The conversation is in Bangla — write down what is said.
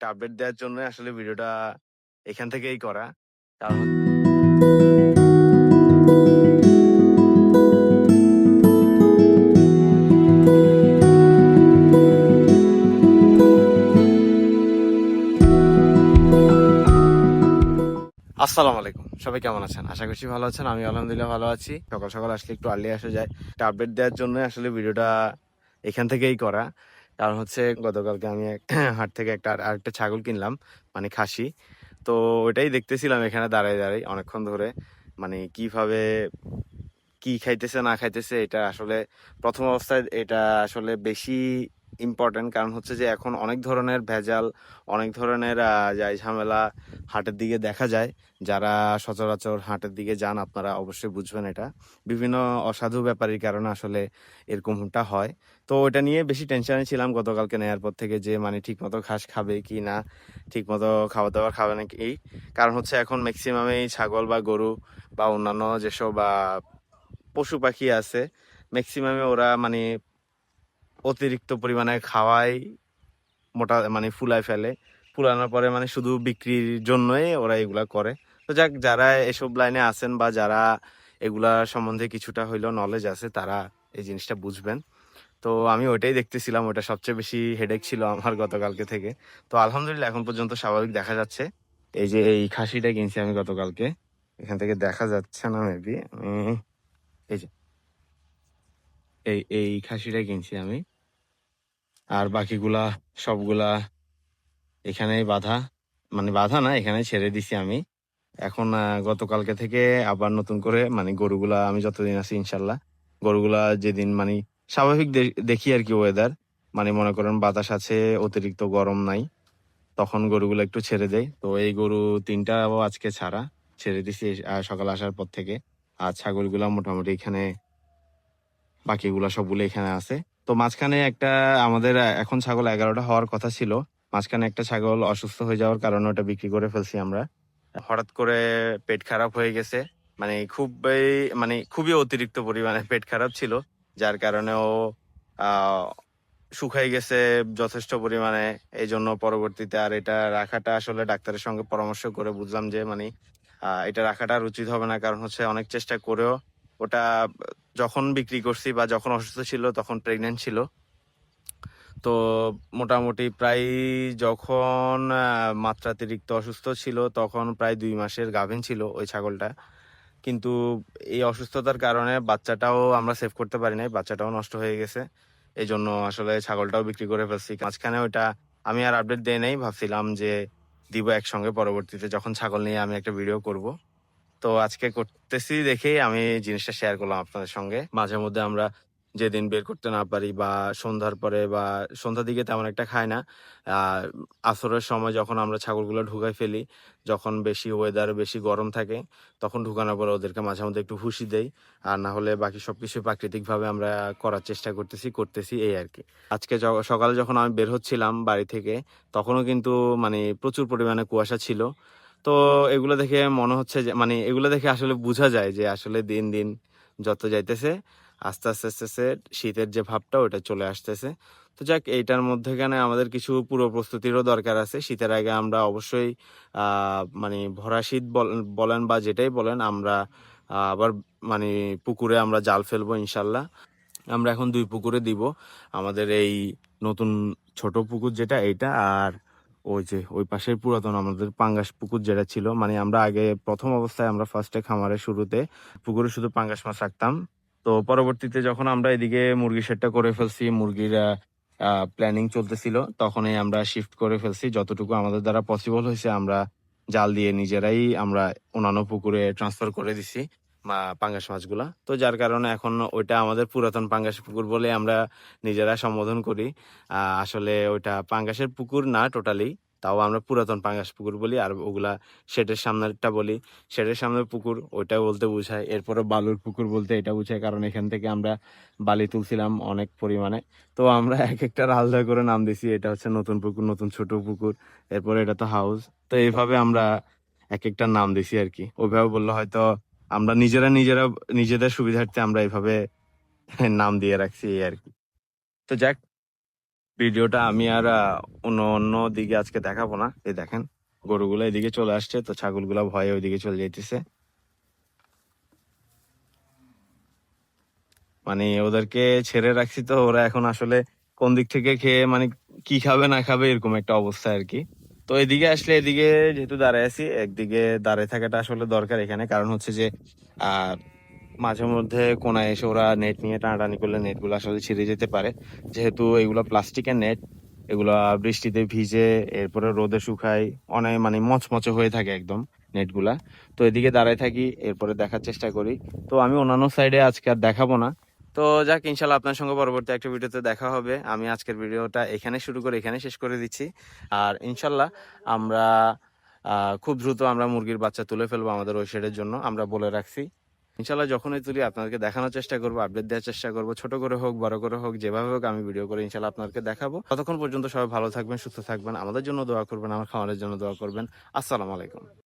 একটা আপডেট দেওয়ার জন্য আসলে ভিডিওটা এখান থেকেই করা। কারণ আসসালামু আলাইকুম, সবাই কেমন আছেন? আশা করছি ভালো আছেন। আমি আলহামদুলিল্লাহ ভালো আছি। সকাল সকাল আসলে একটু আর্লি আসা যায়, একটা আপডেট দেওয়ার জন্য আসলে ভিডিওটা এখান থেকেই করা। কারণ হচ্ছে গতকালকে আমি হাট থেকে আরেকটা ছাগল কিনলাম, মানে খাসি। তো ওইটাই দেখতেছিলাম এখানে দাঁড়ায় দাঁড়াই অনেকক্ষণ ধরে, মানে কিভাবে কি খাইতেছে না খাইতেছে। এটা আসলে প্রথম অবস্থায় এটা আসলে বেশি ইম্পর্টেন্ট, কারণ হচ্ছে যে এখন অনেক ধরনের ভেজাল, অনেক ধরনের যাই ঝামেলা হাটের দিকে দেখা যায়। যারা সচরাচর হাটের দিকে যান আপনারা অবশ্যই বুঝবেন এটা। বিভিন্ন অসাধু ব্যাপারীর কারণে আসলে এরকমটা হয়। তো ওটা নিয়ে বেশি টেনশনে ছিলাম গতকালকে নেয়ার পর থেকে, যে মানে ঠিক মতো ঘাস খাবে কি না, ঠিক মতো খাবার দাবার খাবে নাকি। এই কারণ হচ্ছে এখন ম্যাক্সিমামই ছাগল বা গরু বা অন্যান্য যেসব পশু পাখি আছে, ম্যাক্সিমামে ওরা মানে অতিরিক্ত পরিমাণে খাওয়াই মোটা মানে ফুলায় ফেলে। ফুলানোর পরে মানে শুধু বিক্রির জন্যই ওরা এগুলা করে। তো যাক, যারা এসব লাইনে আছেন বা যারা এগুলা সম্বন্ধে কিছুটা হইলেও নলেজ আছে, তারা এই জিনিসটা বুঝবেন। তো আমি ওইটাই দেখতেছিলাম, ওটা সবচেয়ে বেশি হেডেক ছিল আমার গতকালকে থেকে। তো আলহামদুলিল্লাহ এখন পর্যন্ত স্বাভাবিক দেখা যাচ্ছে। এই যে এই খাসিটা কিনছি আমি গতকালকে, এখান থেকে দেখা যাচ্ছে না মেবি, এই যে এই খাসিটা কিনছি আমি। আর বাকিগুলা সবগুলা এখানেই বাঁধা, মানে বাঁধা না, এখানে ছেড়ে দিছি আমি। এখন গতকালকে থেকে আবার নতুন করে মানে গরুগুলা আমি যতদিন আছি ইনশাল্লাহ, গরুগুলা যেদিন মানে স্বাভাবিক দেখি আর কি ওয়েদার, মানে মনে করেন বাতাস আছে, অতিরিক্ত গরম নাই, তখন গরুগুলো একটু ছেড়ে দেয়। তো এই গরু তিনটাও আজকে ছাড়া ছেড়ে দিছি সকাল আসার পর থেকে। আর ছাগলগুলা মোটামুটি এখানে, বাকিগুলা সবগুলো এখানে আছে। তো মাঝখানে একটা আমাদের এখন ছাগল 11টা হওয়ার কথা ছিল, মাঝখানে একটা ছাগল অসুস্থ হয়ে যাওয়ার কারণে ওটা বিক্রি করে ফেলছি আমরা। হঠাৎ করে পেট খারাপ হয়ে গেছে, মানে খুবই মানে খুবই অতিরিক্ত পরিমাণে পেট খারাপ ছিল, যার কারণে ও আহ শুকাই গেছে যথেষ্ট পরিমাণে। এই জন্য পরবর্তীতে আর এটা রাখাটা আসলে ডাক্তারের সঙ্গে পরামর্শ করে বুঝলাম যে মানে এটা রাখাটা আর উচিত হবে না। কারণ হচ্ছে অনেক চেষ্টা করেও ওটা যখন বিক্রি করছি বা যখন অসুস্থ ছিল তখন প্রেগনেন্ট ছিল। তো মোটামুটি প্রায় যখন মাত্রাতিরিক্ত অসুস্থ ছিল তখন প্রায় 2 মাসের গাভীন ছিল ওই ছাগলটা। কিন্তু এই অসুস্থতার কারণে বাচ্চাটাও আমরা সেভ করতে পারি নাই, বাচ্চাটাও নষ্ট হয়ে গেছে। এই জন্য আসলে ছাগলটাও বিক্রি করে ফেলছি। মাঝখানে ওইটা আমি আর আপডেট দেই নাই, ভাবছিলাম যে দিব একসঙ্গে, পরবর্তীতে যখন ছাগল নিয়ে আমি একটা ভিডিও করব। তো আজকে করতেছি দেখেই আমি জিনিসটা শেয়ার করলাম আপনাদের সঙ্গে। মাঝে মধ্যে আমরা যেদিন বের করতে না পারি বা সন্ধ্যার পরে বা সন্ধ্যার দিকে তেমন একটা খাই না, আহ আসরের সময় যখন আমরা ছাগলগুলো ঢুকাই ফেলি, যখন বেশি ওয়েদার বেশি গরম থাকে, তখন ঢুকানোর পরে ওদেরকে মাঝে মধ্যে একটু ভুসি দেই। আর না হলে বাকি সবকিছু প্রাকৃতিক ভাবে আমরা করার চেষ্টা করতেছি এই আর কি। আজকে সকালে যখন আমি বের হচ্ছিলাম বাড়ি থেকে, তখনও কিন্তু মানে প্রচুর পরিমাণে কুয়াশা ছিল। তো এগুলো দেখে মনে হচ্ছে যে মানে এগুলো দেখে আসলে বোঝা যায় যে আসলে দিন দিন যত যাইতেছে আস্তে আস্তে আস্তে আস্তে শীতের যে ভাবটা ওটা চলে আসতেছে। তো যাক, এইটার মধ্যেখানে আমাদের কিছু পূর্ব প্রস্তুতিরও দরকার আছে। শীতের আগে আমরা অবশ্যই মানে ভরা শীত বলেন বা যেটাই বলেন, আমরা আবার মানে পুকুরে আমরা জাল ফেলবো ইনশাল্লাহ। আমরা এখন 2 পুকুরে দিব, আমাদের এই নতুন ছোট পুকুর যেটা এইটা, আর ওই যে ওই পাশের পুরাতন আমাদের পাঙ্গাস পুকুর যেটা ছিল, মানে আমরা আগে প্রথম অবস্থায় আমরা ফার্স্টে খামারের শুরুতে পুকুরে শুধু পাঙ্গাস মাছ রাখতাম। তো পরবর্তীতে যখন আমরা এদিকে মুরগি শেডটা করে ফেলছি, মুরগির প্ল্যানিং চলতেছিল, তখনই আমরা শিফট করে ফেলছি। যতটুকু আমাদের দ্বারা পসিবল হয়েছে আমরা জাল দিয়ে নিজেরাই আমরা অন্যান্য পুকুরে ট্রান্সফার করে দিছি পাঙ্গাস মাছগুলা। তো যার কারণে এখন ওইটা আমাদের পুরাতন পাঙ্গাস পুকুর বলে আমরা নিজেরা সম্বোধন করি। আসলে ওইটা পাঙ্গাসের পুকুর না টোটালি, তাও আমরা পুরাতন পাঙ্গাস পুকুর বলি। আর ওগুলা শেডের সামনেরটা বলি শেডের সামনের পুকুর, ওইটা বলতে বোঝায়। এরপরে বালুর পুকুর বলতে এটা বোঝায়, কারণ এখান থেকে আমরা বালি তুলছিলাম অনেক পরিমাণে। তো আমরা এক একটা আলাদা করে নাম দিছি, এটা হচ্ছে নতুন পুকুর, নতুন ছোট পুকুর, এরপরে এটা তো হাউস। তো এইভাবে আমরা এক একটা নাম দিছি আর কি। ওইভাবে বললে হয়তো আমরা নিজেরা নিজেরা নিজেদের সুবিধার্থে আমরা এইভাবে নাম দিয়ে রাখছি এই আর কি। তো যাক, ভিডিওটা আমি আর অন্য অন্য দিকে আজকে দেখাবো না। এই দেখেন গরুগুলো এদিকে চলে আসছে, তো ছাগলগুলো ভয়ে ওইদিকে চলে যাইতেছে। মানে ওদেরকে ছেড়ে রাখছি, তো ওরা এখন আসলে কোন দিক থেকে খেয়ে মানে কি খাবে না খাবে এরকম একটা অবস্থা আর কি। তো এদিকে আসলে এদিকে যেহেতু দাঁড়ায় আছি, একদিকে দাঁড়ায় থাকাটা আসলে দরকার এখানে, কারণ হচ্ছে যে আহ মাঝে মধ্যে কোনায় এসে ওরা নেট নিয়ে টানাটানি করলে নেটগুলো আসলে ছিঁড়ে যেতে পারে। যেহেতু এগুলো প্লাস্টিকের নেট, এগুলা বৃষ্টিতে ভিজে এরপরে রোদে শুকায়, অনেক মানে মচমচে হয়ে থাকে একদম নেটগুলা। তো এদিকে দাঁড়ায় থাকি, এরপরে দেখার চেষ্টা করি। তো আমি অন্যান্য সাইডে আজকে আর দেখাবো না। তো যাক, ইনশাল্লাহ আপনার সঙ্গে পরবর্তী একটা ভিডিওতে দেখা হবে। আমি আজকের ভিডিওটা এখানে শুরু করে এখানে শেষ করে দিচ্ছি। আর ইনশাল্লাহ আমরা খুব দ্রুত আমরা মুরগির বাচ্চা তুলে ফেলবো আমাদের ওই শেডের জন্য, আমরা বলে রাখছি। ইনশাল্লাহ যখনই তুলি আপনাদেরকে দেখানোর চেষ্টা করবো, আপডেট দেওয়ার চেষ্টা করবো, ছোট করে হোক বড় করে হোক যেভাবে হোক আমি ভিডিও করে ইনশাল্লাহ আপনাদেরকে দেখাবো। ততক্ষণ পর্যন্ত সবাই ভালো থাকবেন, সুস্থ থাকবেন, আমাদের জন্য দোয়া করবেন, আমার খামারের জন্য দোয়া করবেন। আসসালামু আলাইকুম।